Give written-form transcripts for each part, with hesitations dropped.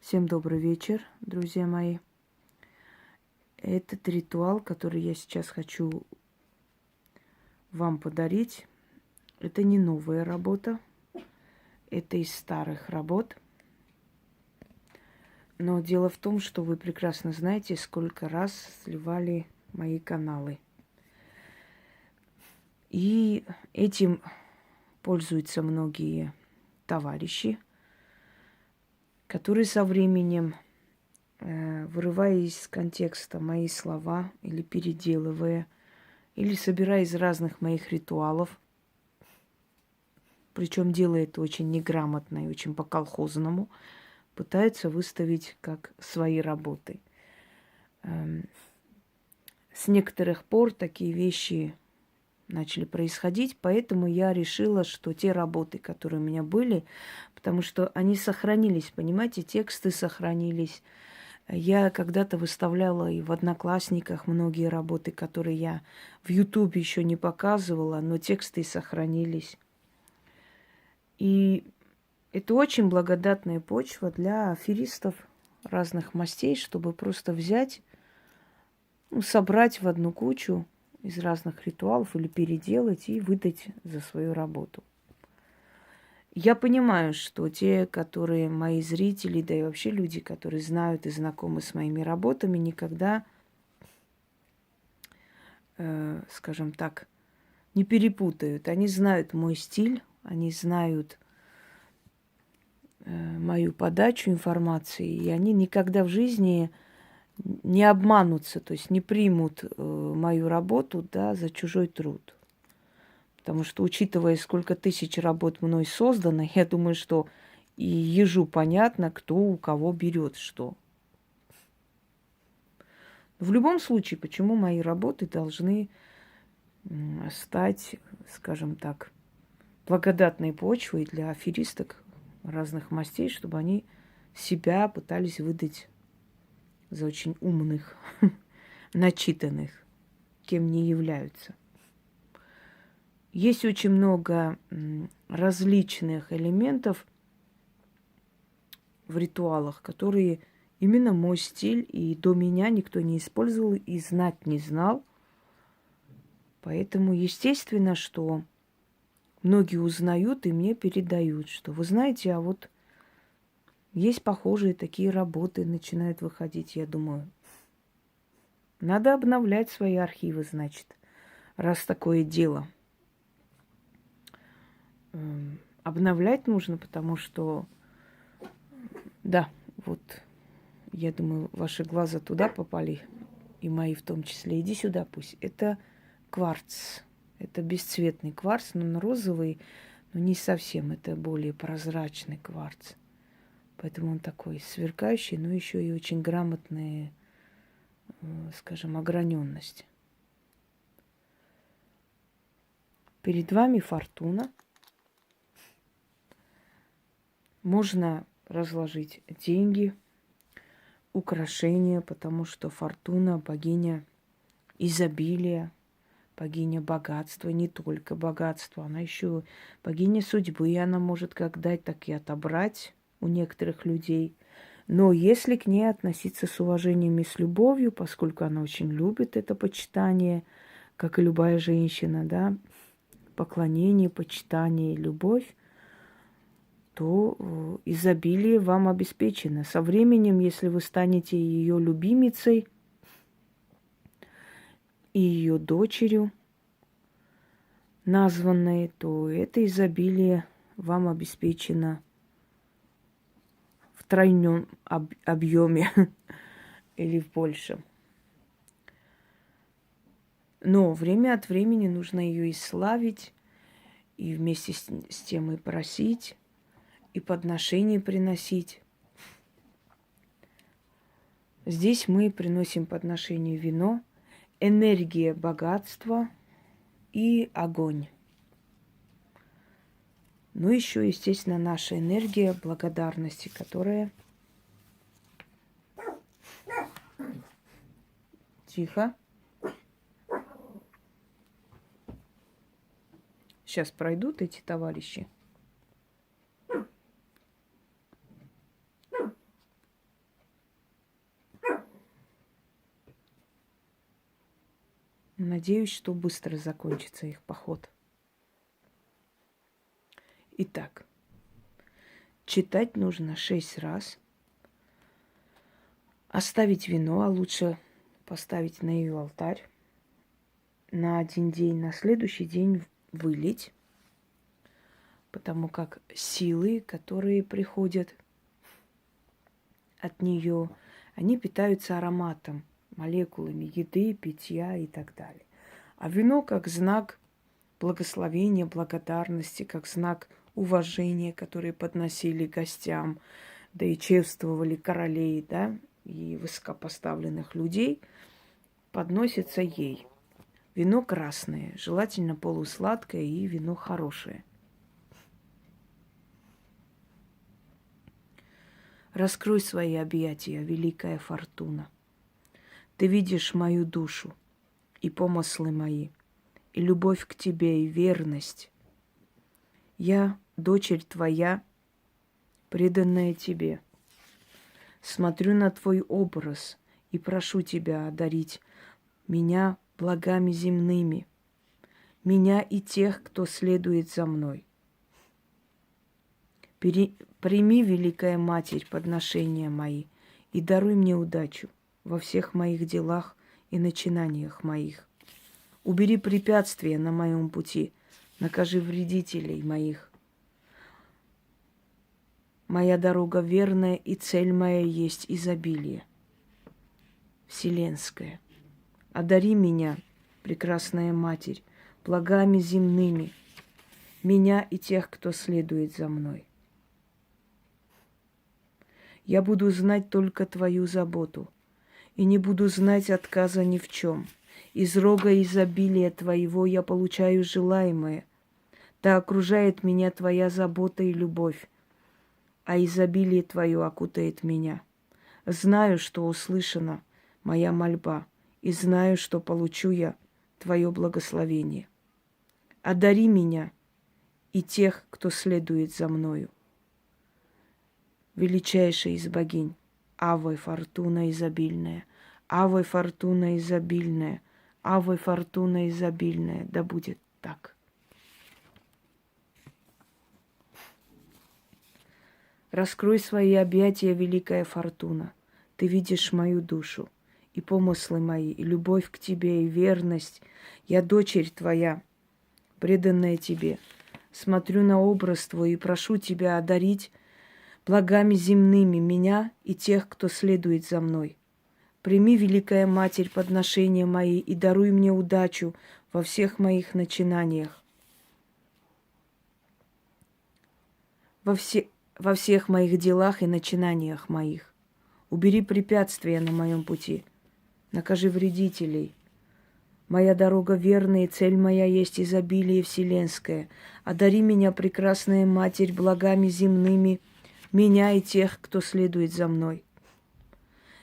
Всем добрый вечер, друзья мои. Этот ритуал, который я сейчас хочу вам подарить, это не новая работа, это из старых работ. Но дело в том, что вы прекрасно знаете, сколько раз сливали мои каналы. И этим пользуются многие товарищи, которые со временем, вырывая из контекста мои слова или переделывая, или собирая из разных моих ритуалов, причем делает это очень неграмотно и очень по-колхозному, пытаются выставить как свои работы. С некоторых пор такие вещи начали происходить, поэтому я решила, что те работы, которые у меня были, потому что они сохранились, понимаете, тексты сохранились. Я когда-то выставляла и в Одноклассниках многие работы, которые я в Ютубе еще не показывала, но тексты сохранились. И это очень благодатная почва для аферистов разных мастей, чтобы просто взять, собрать в одну кучу из разных ритуалов или переделать и выдать за свою работу. Я понимаю, что те, которые мои зрители, да и вообще люди, которые знают и знакомы с моими работами, никогда, скажем так, не перепутают. Они знают мой стиль, они знают мою подачу информации, и они никогда в жизни не обманутся, то есть не примут мою работу, да, за чужой труд. Потому что, учитывая, сколько тысяч работ мной создано, я думаю, что и ежу понятно, кто у кого берет что. В любом случае, почему мои работы должны стать, скажем так, благодатной почвой для аферисток разных мастей, чтобы они себя пытались выдать за очень умных, начитанных, кем не являются. Есть очень много различных элементов в ритуалах, которые именно мой стиль, и до меня никто не использовал и знать не знал. Поэтому естественно, что многие узнают и мне передают, что вы знаете, а вот есть похожие такие работы, начинают выходить. Я думаю, надо обновлять свои архивы, значит, раз такое дело. Обновлять нужно, потому что, да, вот, я думаю, ваши глаза туда попали, и мои в том числе. Иди сюда пусть. Это кварц. Это бесцветный кварц, но он розовый, но не совсем. Это более прозрачный кварц. Поэтому он такой сверкающий, но еще и очень грамотный, скажем, ограненность. Перед вами фортуна. Можно разложить деньги, украшения, потому что фортуна – богиня изобилия, богиня богатства, не только богатства, она еще богиня судьбы, и она может как дать, так и отобрать у некоторых людей. Но если к ней относиться с уважением и с любовью, поскольку она очень любит это почитание, как и любая женщина, да, поклонение, почитание и любовь, то изобилие вам обеспечено. Со временем, если вы станете ее любимицей и ее дочерью названной, то это изобилие вам обеспечено в тройном объеме или в большем. Но время от времени нужно ее и славить, и вместе с тем и просить, и подношения приносить. Здесь мы приносим подношение вино, энергия богатства и огонь. Ну, еще, естественно, наша энергия благодарности, которая... Тихо. Сейчас пройдут эти товарищи. Надеюсь, что быстро закончится их поход. Итак, читать нужно 6 раз. Оставить вино, а лучше поставить на ее алтарь. На один день, на следующий день вылить. Потому как силы, которые приходят от нее, они питаются ароматом, молекулами еды, питья и так далее. А вино как знак благословения, благодарности, как знак уважения, которые подносили гостям, да и чествовали королей, да, и высокопоставленных людей, подносится ей. Вино красное, желательно полусладкое, и вино хорошее. Раскрой свои объятия, великая фортуна. Ты видишь мою душу и помыслы мои, и любовь к тебе, и верность. Я, дочерь твоя, преданная тебе. Смотрю на твой образ и прошу тебя одарить меня благами земными, меня и тех, кто следует за мной. Прими, Великая Матерь, подношения мои и даруй мне удачу во всех моих делах и начинаниях моих. Убери препятствия на моем пути, накажи вредителей моих. Моя дорога верная, и цель моя есть изобилие вселенское. Одари меня, прекрасная Матерь, благами земными, меня и тех, кто следует за мной. Я буду знать только твою заботу, и не буду знать отказа ни в чем. Из рога изобилия твоего я получаю желаемое. Да окружает меня твоя забота и любовь, а изобилие твое окутает меня. Знаю, что услышана моя мольба, и знаю, что получу я твое благословение. Одари меня и тех, кто следует за мною. Величайшая из богинь, Аве Фортуна изобильная, Аве Фортуна изобильная, Аве Фортуна изобильная, да будет так. Раскрой свои объятия, великая Фортуна. Ты видишь мою душу, и помыслы мои, и любовь к тебе, и верность. Я дочерь твоя, преданная тебе. Смотрю на образ твой и прошу тебя одарить благами земными меня и тех, кто следует за мной. Прими, Великая Матерь, подношения мои и даруй мне удачу во всех моих начинаниях, во всех моих делах и начинаниях моих. Убери препятствия на моем пути, накажи вредителей. Моя дорога верная, и цель моя есть изобилие вселенское. Одари меня, прекрасная Матерь, благами земными, меня и тех, кто следует за мной.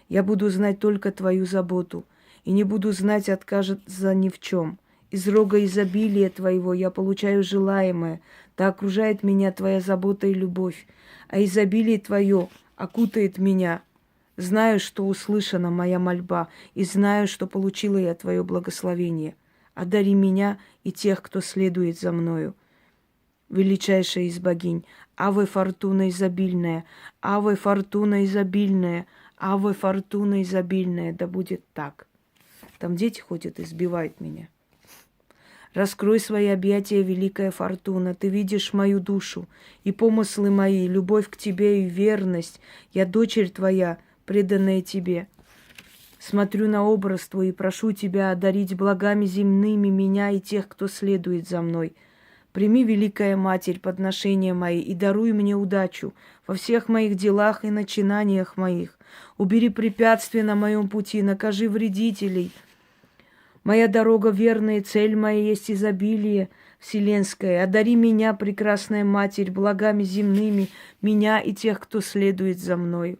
Я буду знать только твою заботу, и не буду знать отказа ни в чем. Из рога изобилия твоего я получаю желаемое, да окружает меня твоя забота и любовь, а изобилие твое окутает меня. Знаю, что услышана моя мольба, и знаю, что получила я твое благословение. Одари меня и тех, кто следует за мною. Величайшая из богинь, Аве Фортуна изобильная, Аве Фортуна изобильная, Аве Фортуна изобильная, да будет так. Там дети ходят и сбивают меня. Раскрой свои объятия, великая Фортуна, ты видишь мою душу, и помыслы мои, любовь к тебе и верность. Я дочерь твоя, преданная тебе. Смотрю на образ твой и прошу тебя одарить благами земными меня и тех, кто следует за мной. Прими, Великая Матерь, подношения мои и даруй мне удачу во всех моих делах и начинаниях моих. Убери препятствия на моем пути, накажи вредителей. Моя дорога верная, цель моя есть изобилие вселенское. Одари меня, прекрасная Матерь, благами земными, меня и тех, кто следует за мною.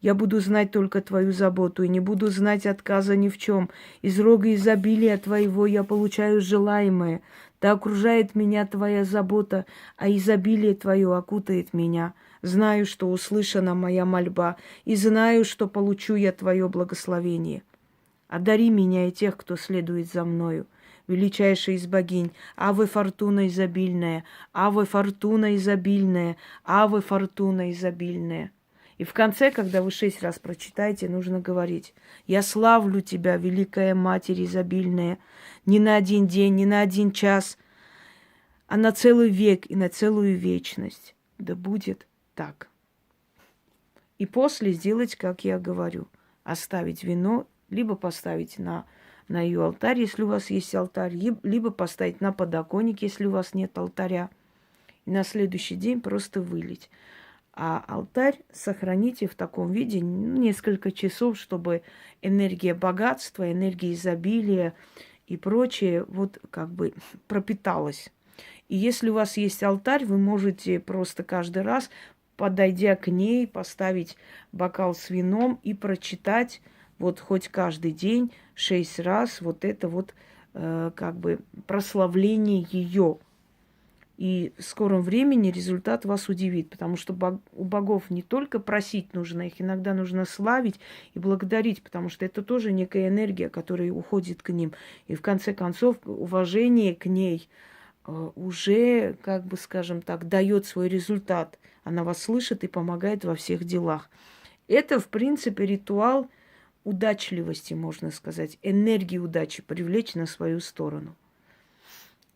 Я буду знать только твою заботу и не буду знать отказа ни в чем. Из рога изобилия твоего я получаю желаемое. Да окружает меня твоя забота, а изобилие твое окутает меня. Знаю, что услышана моя мольба, и знаю, что получу я твое благословение. Одари меня и тех, кто следует за мною, величайшая из богинь. Аве Фортуна изобильная, Аве Фортуна изобильная, Аве Фортуна изобильная. И в конце, когда вы 6 раз прочитаете, нужно говорить: я славлю тебя, Великая Матерь изобильная, не на один день, не на один час, а на целый век и на целую вечность. Да будет так. И после сделать, как я говорю, оставить вино, либо поставить на ее алтарь, если у вас есть алтарь, либо поставить на подоконник, если у вас нет алтаря. И на следующий день просто вылить. А алтарь сохраните в таком виде несколько часов, чтобы энергия богатства, энергия изобилия и прочее вот как бы пропиталась. И если у вас есть алтарь, вы можете просто каждый раз, подойдя к ней, поставить бокал с вином и прочитать вот хоть каждый день 6 раз вот это вот как бы прославление ее. И в скором времени результат вас удивит, потому что у богов не только просить нужно, их иногда нужно славить и благодарить, потому что это тоже некая энергия, которая уходит к ним. И в конце концов уважение к ней уже, как бы скажем так, дает свой результат. Она вас слышит и помогает во всех делах. Это, в принципе, ритуал удачливости, можно сказать, энергии удачи привлечь на свою сторону.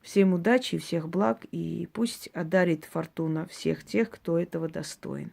Всем удачи и всех благ, и пусть одарит фортуна всех тех, кто этого достоин.